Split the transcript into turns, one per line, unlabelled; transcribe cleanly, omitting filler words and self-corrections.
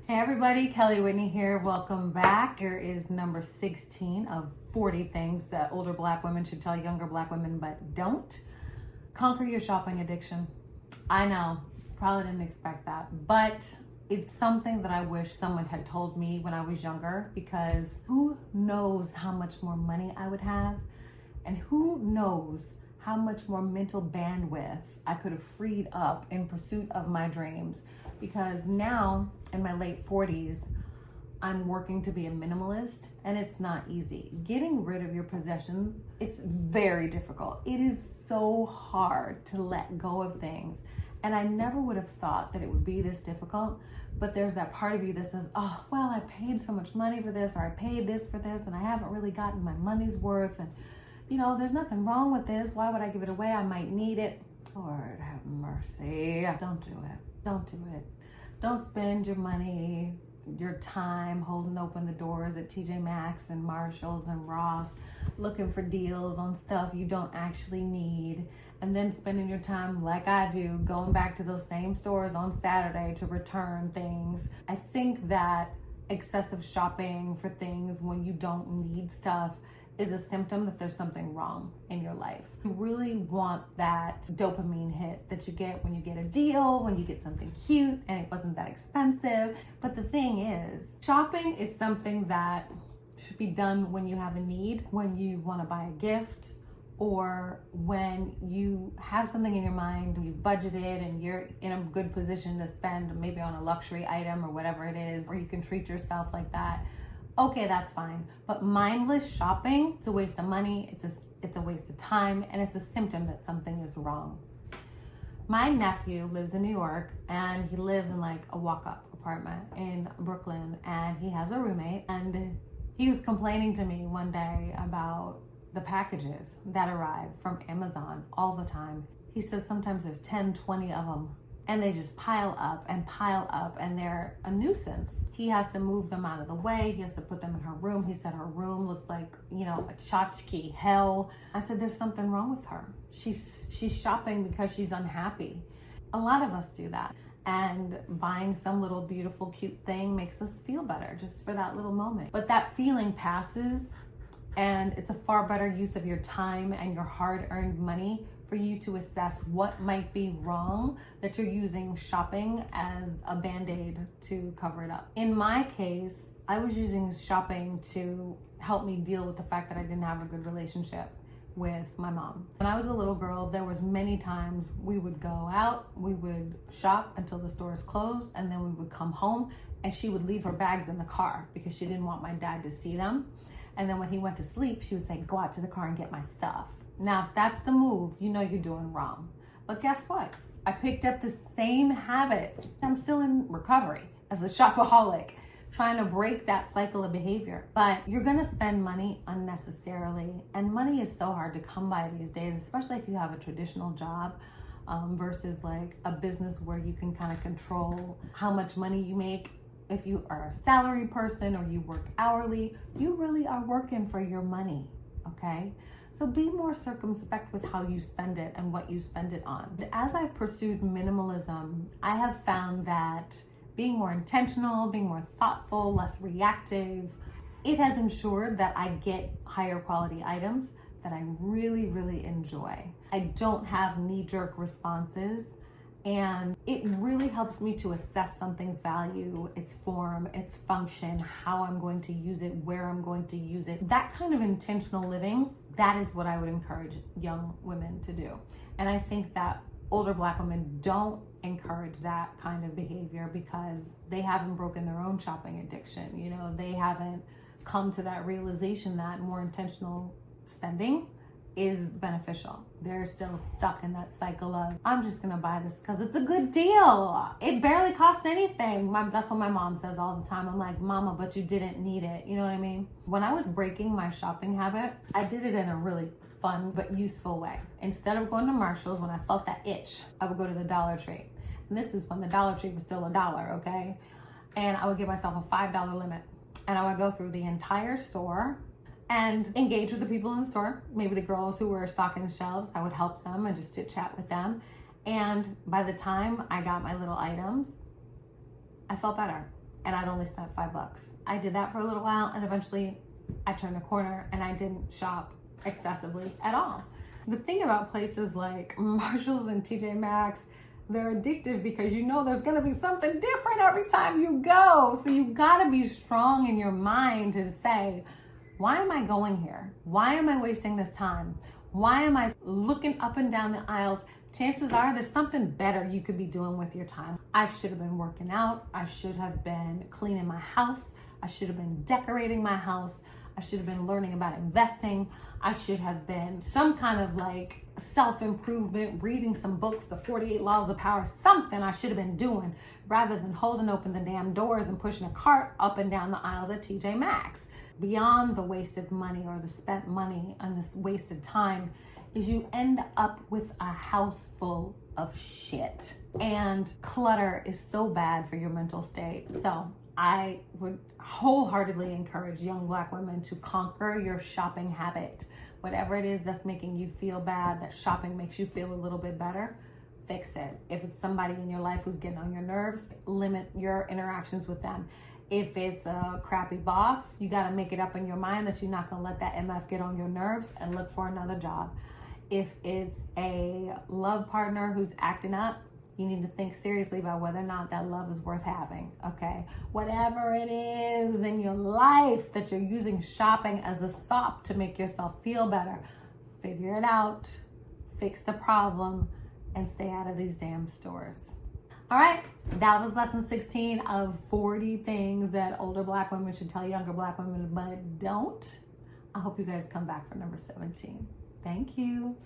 Hey everybody, Kelly Whitney here. Welcome back. Here is number 16 of 40 things that older Black women should tell younger Black women but don't. Conquer your shopping addiction. I know, probably didn't expect that, but it's something that I wish someone had told me when I was younger, because who knows how much more money I would have, and who knows how much more mental bandwidth I could have freed up in pursuit of my dreams. Because now in my late 40s, I'm working to be a minimalist, and it's not easy. Getting rid of your possessions, it's very difficult. It is so hard to let go of things. And I never would have thought that it would be this difficult, but there's that part of you that says, oh, well, I paid so much money for this, or I paid this for this, and I haven't really gotten my money's worth. And you know, there's nothing wrong with this. Why would I give it away? I might need it. Lord have mercy. Don't do it. Don't do it. Don't spend your money, your time holding open the doors at TJ Maxx and Marshalls and Ross, looking for deals on stuff you don't actually need, and then spending your time like I do, going back to those same stores on Saturday to return things. I think that excessive shopping for things when you don't need stuff is a symptom that there's something wrong in your life. You really want that dopamine hit that you get when you get a deal, when you get something cute and it wasn't that expensive. But the thing is, shopping is something that should be done when you have a need, when you want to buy a gift, or when you have something in your mind, you budgeted and you're in a good position to spend maybe on a luxury item or whatever it is, or you can treat yourself like that. Okay, that's fine. But mindless shopping, it's a waste of money, it's a waste of time, and it's a symptom that something is wrong. My nephew lives in New York, and he lives in like a walk-up apartment in Brooklyn, and he has a roommate, and he was complaining to me one day about the packages that arrive from Amazon all the time. He says sometimes there's 10, 20 of them, and they just pile up, and they're a nuisance. He has to move them out of the way. He has to put them in her room. He said her room looks like, a tchotchke hell. I said, there's something wrong with her. She's shopping because she's unhappy. A lot of us do that. And buying some little beautiful, cute thing makes us feel better just for that little moment. But that feeling passes, and it's a far better use of your time and your hard-earned money for you to assess what might be wrong, that you're using shopping as a Bandaid to cover it up. In my case, I was using shopping to help me deal with the fact that I didn't have a good relationship with my mom. When I was a little girl, there was many times we would go out, we would shop until the stores closed, and then we would come home and she would leave her bags in the car because she didn't want my dad to see them. And then when he went to sleep, she would say, go out to the car and get my stuff. Now, if that's the move, you know you're doing wrong. But guess what? I picked up the same habits. I'm still in recovery as a shopaholic, trying to break that cycle of behavior. But you're gonna spend money unnecessarily. And money is so hard to come by these days, especially if you have a traditional job versus like a business where you can kind of control how much money you make. If you are a salary person or you work hourly, you really are working for your money, okay? So be more circumspect with how you spend it and what you spend it on. As I've pursued minimalism, I have found that being more intentional, being more thoughtful, less reactive, it has ensured that I get higher quality items that I really, really enjoy. I don't have knee-jerk responses, and it really helps me to assess something's value, its form, its function, how I'm going to use it, where I'm going to use it. That kind of intentional living, that is what I would encourage young women to do. And I think that older Black women don't encourage that kind of behavior because they haven't broken their own shopping addiction. They haven't come to that realization that more intentional spending is beneficial. They're still stuck in that cycle of, I'm just gonna buy this because it's a good deal. It barely costs anything. That's what my mom says all the time. I'm like, Mama, but you didn't need it. You know what I mean? When I was breaking my shopping habit, I did it in a really fun but useful way. Instead of going to Marshalls, when I felt that itch, I would go to the Dollar Tree. And this is when the Dollar Tree was still $1, okay? And I would give myself a $5 limit. And I would go through the entire store and engage with the people in the store, maybe the girls who were stocking the shelves. I would help them and just chit chat with them. And by the time I got my little items, I felt better. and I'd only spent $5. I did that for a little while, and eventually I turned the corner and I didn't shop excessively at all. The thing about places like Marshalls and TJ Maxx, they're addictive because you know there's gonna be something different every time you go. So you gotta be strong in your mind to say, why am I going here? Why am I wasting this time? Why am I looking up and down the aisles? Chances are there's something better you could be doing with your time. I should have been working out. I should have been cleaning my house. I should have been decorating my house. I should have been learning about investing. I should have been some kind of like self-improvement, reading some books, the 48 Laws of Power, something I should have been doing rather than holding open the damn doors and pushing a cart up and down the aisles at TJ Maxx. Beyond the wasted money or the spent money and this wasted time is you end up with a house full of shit. And clutter is so bad for your mental state. So I would wholeheartedly encourage young Black women to conquer your shopping habit. Whatever it is that's making you feel bad, that shopping makes you feel a little bit better, fix it. If it's somebody in your life who's getting on your nerves, limit your interactions with them. If it's a crappy boss, you gotta make it up in your mind that you're not gonna let that MF get on your nerves and look for another job. If it's a love partner who's acting up, you need to think seriously about whether or not that love is worth having, okay? Whatever it is in your life that you're using shopping as a sop to make yourself feel better, figure it out, fix the problem, and stay out of these damn stores. All right, that was lesson 16 of 40 things that older Black women should tell younger Black women but don't. I hope you guys come back for number 17. Thank you.